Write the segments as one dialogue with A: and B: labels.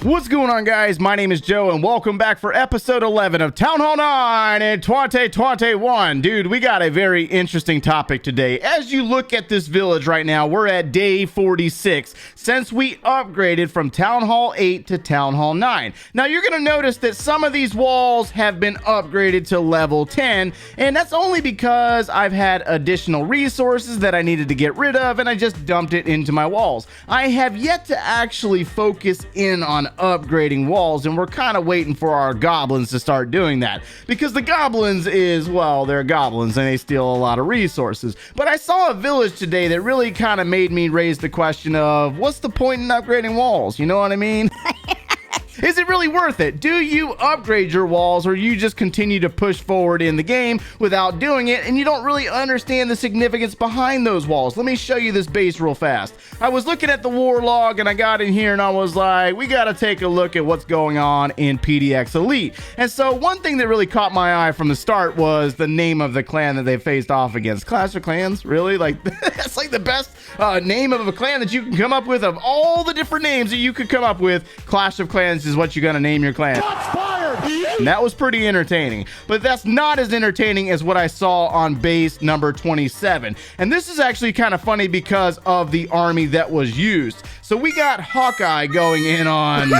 A: What's going on, guys? My name is Joe, and welcome back for episode 11 of Town Hall 9 in 2021. Dude, we got a very interesting topic today. As you look at this village right now, we're at day 46 since we upgraded from Town Hall 8 to Town Hall 9. Now, you're going to notice that some of these walls have been upgraded to level 10, and that's only because I've had additional resources that I needed to get rid of, and I just dumped it into my walls. I have yet to actually focus in on upgrading walls, and we're kind of waiting for our goblins to start doing that, because the goblins well, they're goblins and they steal a lot of resources. But I saw a village today that really kind of made me raise the question of what's the point in upgrading walls? You know what I mean? Is it really worth it? Do you upgrade your walls, or you just continue to push forward in the game without doing it, and you don't really understand the significance behind those walls? Let me show you this base real fast. I was looking at the war log, and I got in here and I was like, we got to take a look at what's going on in PDX Elite. And so one thing that really caught my eye from the start was the name of the clan that they faced off against. Clash of Clans? Really? Like, that's like the best name of a clan that you can come up with. Of all the different names that you could come up with, Clash of Clans is what you're gonna name your clan. And that was pretty entertaining, but that's not as entertaining as what I saw on base number 27. And this is actually kind of funny because of the army that was used. So we got Hawkeye going in on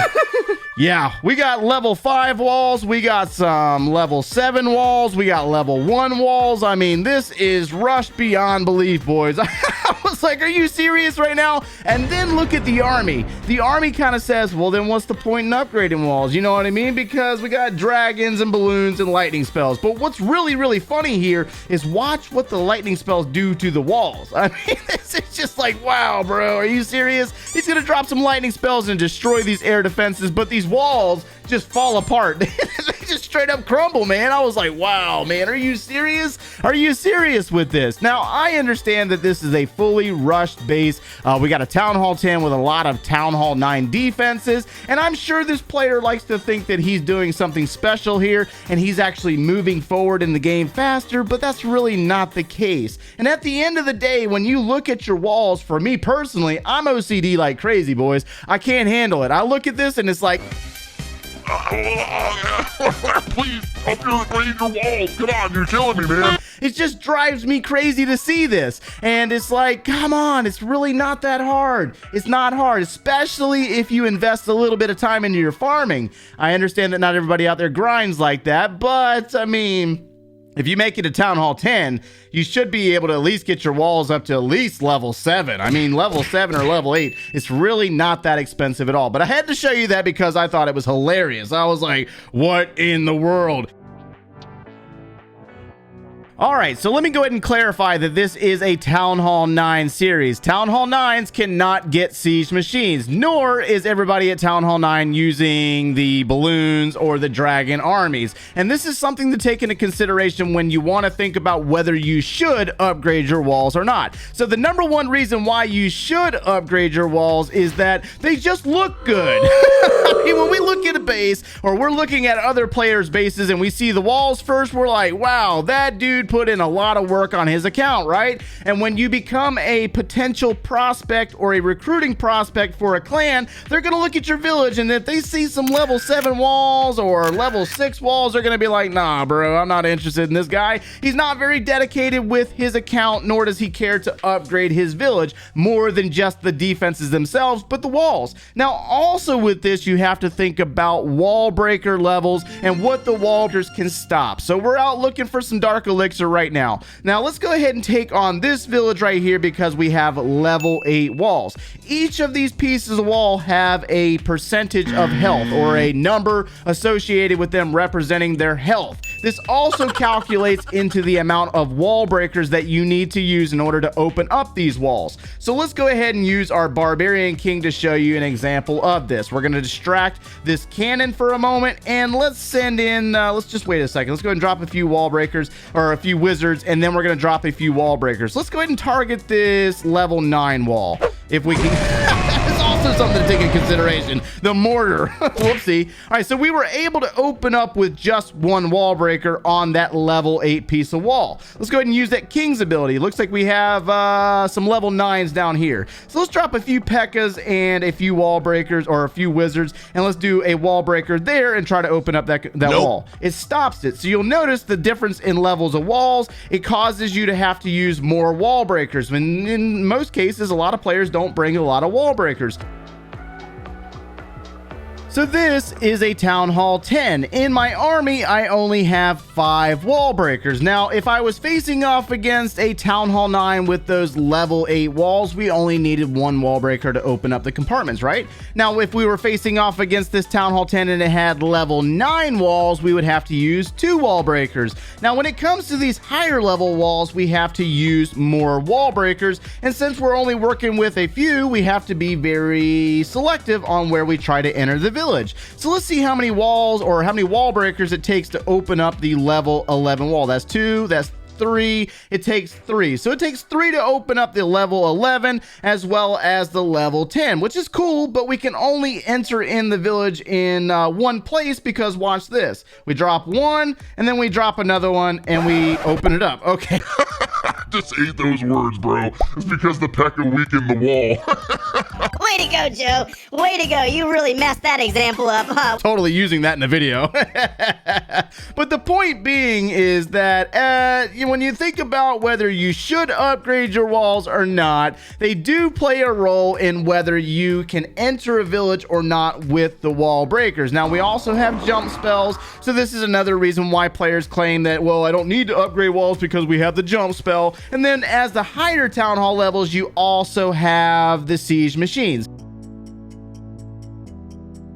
A: yeah, we got level 5 walls, we got some level 7 walls, we got level 1 walls. I mean, this is rushed beyond belief, boys. I was like, are you serious right now? And then look at the army. The army kind of says, well, then what's the point in upgrading walls? You know what I mean? Because we got dragons and balloons and lightning spells. But what's really, really funny here is watch what the lightning spells do to the walls. I mean, this is just like, wow, bro, are you serious? He's gonna drop some lightning spells and destroy these air defenses, but these walls just fall apart. They just straight up crumble, man. I was like, wow, man, are you serious? Are you serious with this? Now, I understand that this is a fully rushed base. We got a Town Hall 10 with a lot of Town Hall 9 defenses, and I'm sure this player likes to think that he's doing something special here, and he's actually moving forward in the game faster, but that's really not the case. And at the end of the day, when you look at your walls, for me personally, I'm OCD like crazy, boys. I can't handle it. I look at this and it's like,
B: please, upgrade your walls. Come on, you're killing me, man.
A: It just drives me crazy to see this. And it's like, come on, it's really not that hard. It's not hard, especially if you invest a little bit of time into your farming. I understand that not everybody out there grinds like that, but I mean, if you make it to Town Hall 10, you should be able to at least get your walls up to at least level 7. I mean, level 7 or level 8, it's really not that expensive at all. But I had to show you that because I thought it was hilarious. I was like, what in the world? All right, so let me go ahead and clarify that this is a Town Hall 9 series. Town Hall 9s cannot get siege machines, nor is everybody at Town Hall 9 using the balloons or the dragon armies. And this is something to take into consideration when you want to think about whether you should upgrade your walls or not. So the number one reason why you should upgrade your walls is that they just look good. I mean, when we look at a base, or we're looking at other players' bases and we see the walls first, we're like, wow, that dude put in a lot of work on his account, right? And when you become a potential prospect or a recruiting prospect for a clan, they're gonna look at your village, and if they see some level 7 walls or level 6 walls, they're gonna be like, nah, bro, I'm not interested in this guy. He's not very dedicated with his account, nor does he care to upgrade his village more than just the defenses themselves, but the walls. Now, also with this, you have to think about Wallbreaker levels and what the Wallbreakers can stop. So we're out looking for some Dark Elixir right now. Now let's go ahead and take on this village right here because we have level 8 walls. Each of these pieces of wall have a percentage of health, or a number associated with them representing their health. This also calculates into the amount of wall breakers that you need to use in order to open up these walls. So let's go ahead and use our Barbarian King to show you an example of this. We're going to distract this cannon for a moment, and let's send in, let's just wait a second. Let's go ahead and drop a few wall breakers, or a few wizards, and then we're going to drop a few wall breakers. Let's go ahead and target this level 9 wall if we can. That is awesome. also something to take into consideration. The mortar. Whoopsie. All right, so we were able to open up with just one wall breaker on that level 8 piece of wall. Let's go ahead and use that King's ability. Looks like we have some level 9s down here. So let's drop a few P.E.K.K.A.s and a few wall breakers, or a few wizards, and let's do a wall breaker there and try to open up that wall. It stops it. So you'll notice the difference in levels of walls. It causes you to have to use more wall breakers. When in most cases, a lot of players don't bring a lot of wall breakers. So this is a Town Hall 10. In my army, I only have 5 wall breakers. Now, if I was facing off against a Town Hall 9 with those level 8 walls, we only needed 1 wall breaker to open up the compartments, right? Now, if we were facing off against this Town Hall 10 and it had level 9 walls, we would have to use 2 wall breakers. Now, when it comes to these higher level walls, we have to use more wall breakers. And since we're only working with a few, we have to be very selective on where we try to enter the village. So let's see how many walls or how many wall breakers it takes to open up the level 11 wall. That's 2, that's 3, it takes 3. So it takes 3 to open up the level 11 as well as the level 10, which is cool, but we can only enter in the village in one place because watch this. We drop one and then we drop another one and we open it up. Okay.
B: Just hate those words, bro. It's because the P.E.K.K.A. weakened the wall.
C: Way to go, Joe. Way to go. You really messed that example up, huh?
A: Totally using that in the video. But the point being is that when you think about whether you should upgrade your walls or not, they do play a role in whether you can enter a village or not with the wall breakers. Now, we also have jump spells, so this is another reason why players claim that, well, I don't need to upgrade walls because we have the jump spell. And then as the higher Town Hall levels, you also have the siege machines.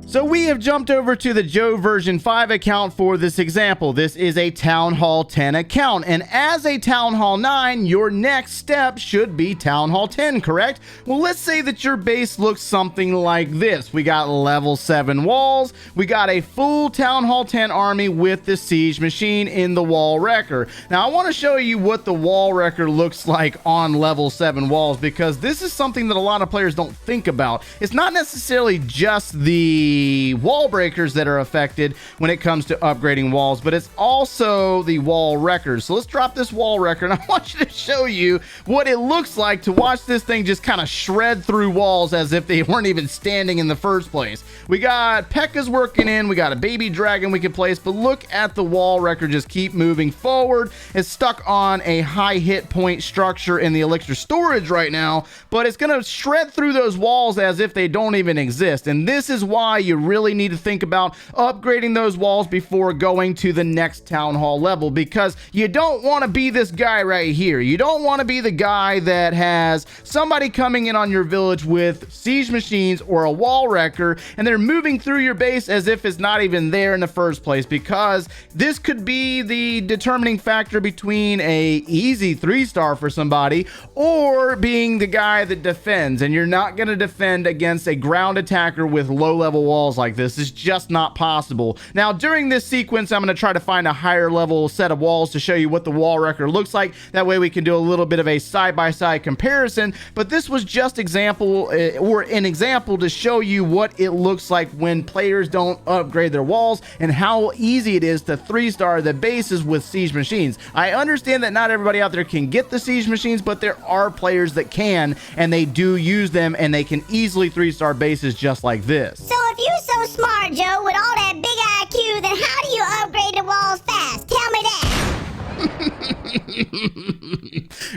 A: So we have jumped over to the Joe version 5 account for this example. This is a Town Hall 10 account, and as a Town Hall 9, your next step should be Town Hall 10, correct? Well, let's say that your base looks something like this. We got level 7 walls, we got a full Town Hall 10 army with the siege machine in the wall wrecker. Now, I want to show you what the wall wrecker looks like on level 7 walls, because this is something that a lot of players don't think about. It's not necessarily just the wall breakers that are affected when it comes to upgrading walls, but it's also the wall wreckers. So let's drop this wall wrecker, and I want you to show you what it looks like to watch this thing just kind of shred through walls as if they weren't even standing in the first place. We got P.E.K.K.A.s working in, we got a baby dragon we can place, but look at the wall wrecker just keep moving forward. It's stuck on a high hit point structure in the elixir storage right now, but it's going to shred through those walls as if they don't even exist. And this is why you really need to think about upgrading those walls before going to the next Town Hall level, because you don't want to be this guy right here. You don't want to be the guy that has somebody coming in on your village with siege machines or a wall wrecker, and they're moving through your base as if it's not even there in the first place, because this could be the determining factor between a easy 3-star for somebody or being the guy that defends, and you're not going to defend against a ground attacker with low level walls like this. It's just not possible. Now, during this sequence, I'm going to try to find a higher level set of walls to show you what the wall wrecker looks like. That way we can do a little bit of a side-by-side comparison, but this was just example or an example to show you what it looks like when players don't upgrade their walls and how easy it is to 3-star the bases with siege machines. I understand that not everybody out there can get the siege machines, but there are players that can, and they do use them, and they can easily 3-star bases just like this.
C: So if you're so smart, Joe, with all that big IQ, then how do you upgrade the walls fast? Tell me that.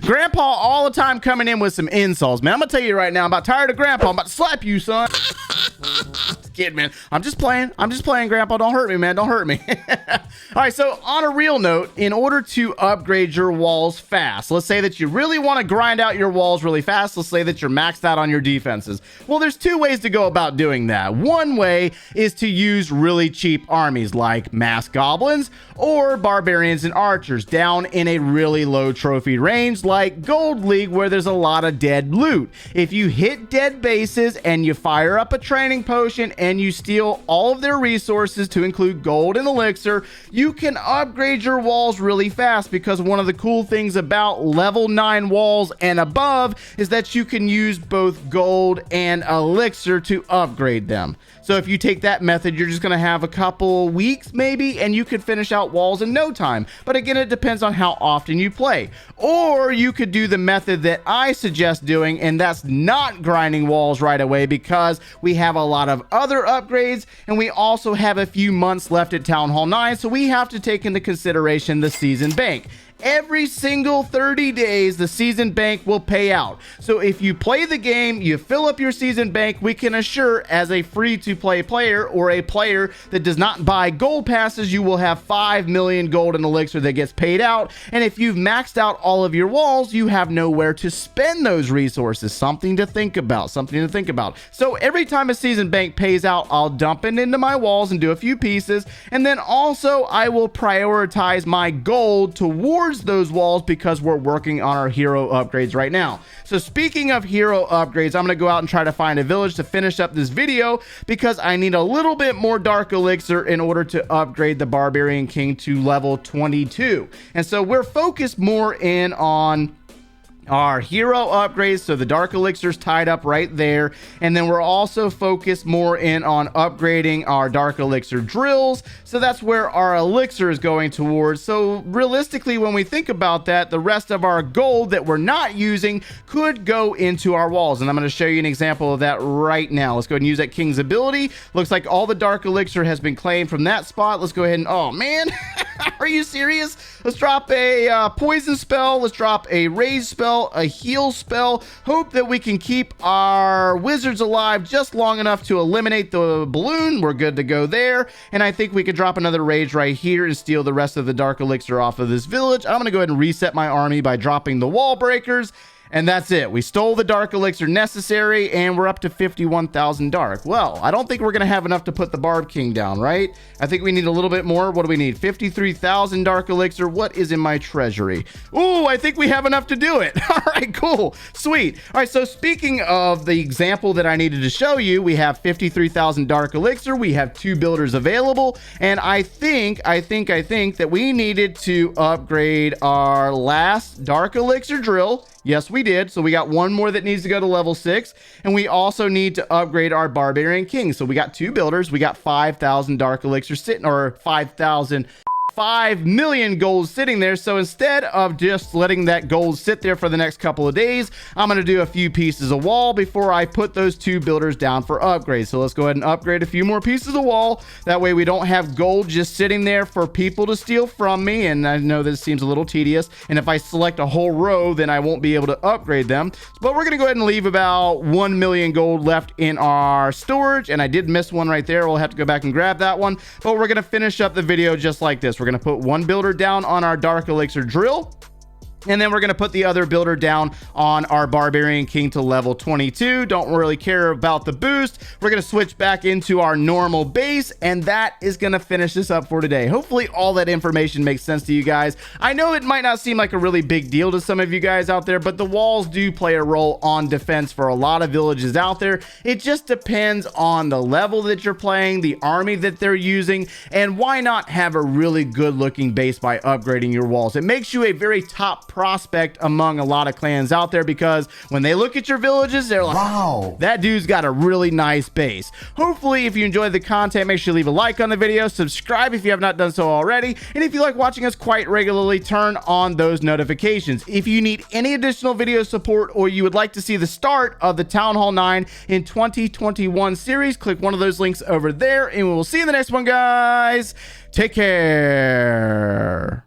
A: Grandpa all the time coming in with some insults, man. I'm gonna tell you right now, I'm about tired of Grandpa. I'm about to slap you, son. Just kidding, man. I'm just playing, Grandpa. Don't hurt me, man. Don't hurt me. All right, so on a real note, in order to upgrade your walls fast, let's say that you really want to grind out your walls really fast. Let's say that you're maxed out on your defenses. Well, there's 2 ways to go about doing that. One way is to use really cheap armies like mass goblins or barbarians and archers down in a really low trophy range like Gold League, where there's a lot of dead loot. If you hit dead bases and you fire up a training potion and you steal all of their resources to include gold and elixir, you can upgrade your walls really fast, because one of the cool things about level 9 walls and above is that you can use both gold and elixir to upgrade them. So if you take that method, you're just going to have a couple weeks maybe, and you could finish out walls in no time. But again, it depends on how often you play. Or you could do the method that I suggest doing, and that's not grinding walls right away, because we have a lot of other upgrades, and we also have a few months left at Town Hall 9, so we have to take into consideration the season bank. Every single 30 days, the season bank will pay out. So if you play the game, you fill up your season bank, we can assure as a free-to-play player or a player that does not buy gold passes, you will have 5 million gold and elixir that gets paid out. And if you've maxed out all of your walls, you have nowhere to spend those resources. Something to think about, something to think about. So every time a season bank pays out, I'll dump it into my walls and do a few pieces. And then also I will prioritize my gold towards those walls, because we're working on our hero upgrades right now. So speaking of hero upgrades, I'm going to go out and try to find a village to finish up this video, because I need a little bit more dark elixir in order to upgrade the Barbarian King to level 22. And so we're focused more in on our hero upgrades, so the dark elixir's tied up right there, and then we're also focused more in on upgrading our dark elixir drills, so that's where our elixir is going towards. So realistically, when we think about that, the rest of our gold that we're not using could go into our walls, and I'm going to show you an example of that right now. Let's go ahead and use that king's ability. Looks like all the dark elixir has been claimed from that spot. Let's go ahead and, oh man, are you serious? Let's drop a poison spell, let's drop a raise spell, a heal spell. Hope that we can keep our wizards alive just long enough to eliminate the balloon. We're good to go there. And I think we could drop another rage right here and steal the rest of the dark elixir off of this village. I'm going to go ahead and reset my army by dropping the Wallbreakers. And that's it. We stole the dark elixir necessary, and we're up to 51,000 dark. Well, I don't think we're going to have enough to put the Barb King down, right? I think we need a little bit more. What do we need? 53,000 dark elixir. What is in my treasury? Ooh, I think we have enough to do it. All right, cool. Sweet. All right, so speaking of the example that I needed to show you, we have 53,000 dark elixir. We have 2 builders available, and I think that we needed to upgrade our last dark elixir drill. Yes, we did. So we got one more that needs to go to level 6. And we also need to upgrade our Barbarian King. So we got 2 builders. We got 5,000 dark elixir sitting, or 5 million gold sitting there. So instead of just letting that gold sit there for the next couple of days, I'm going to do a few pieces of wall before I put those 2 builders down for upgrades. So let's go ahead and upgrade a few more pieces of wall. That way we don't have gold just sitting there for people to steal from me. And I know this seems a little tedious. And if I select a whole row, then I won't be able to upgrade them. But we're going to go ahead and leave about 1 million gold left in our storage. And I did miss one right there. We'll have to go back and grab that one. But we're going to finish up the video just like this. We're going to put 1 builder down on our dark elixir drill, and then we're going to put the other builder down on our Barbarian King to level 22. Don't really care about the boost. We're going to switch back into our normal base, and that is going to finish this up for today. Hopefully all that information makes sense to you guys. I know it might not seem like a really big deal to some of you guys out there, but the walls do play a role on defense for a lot of villages out there. It just depends on the level that you're playing, the army that they're using, and why not have a really good looking base by upgrading your walls. It makes you a very top prospect among a lot of clans out there, because when they look at your villages, they're like, wow, that dude's got a really nice base. Hopefully, if you enjoyed the content, make sure you leave a like on the video, subscribe if you have not done so already, and if you like watching us quite regularly, turn on those notifications. If you need any additional video support, or you would like to see the start of the Town Hall 9 in 2021 series, click one of those links over there, and we will see you in the next one, guys. Take care.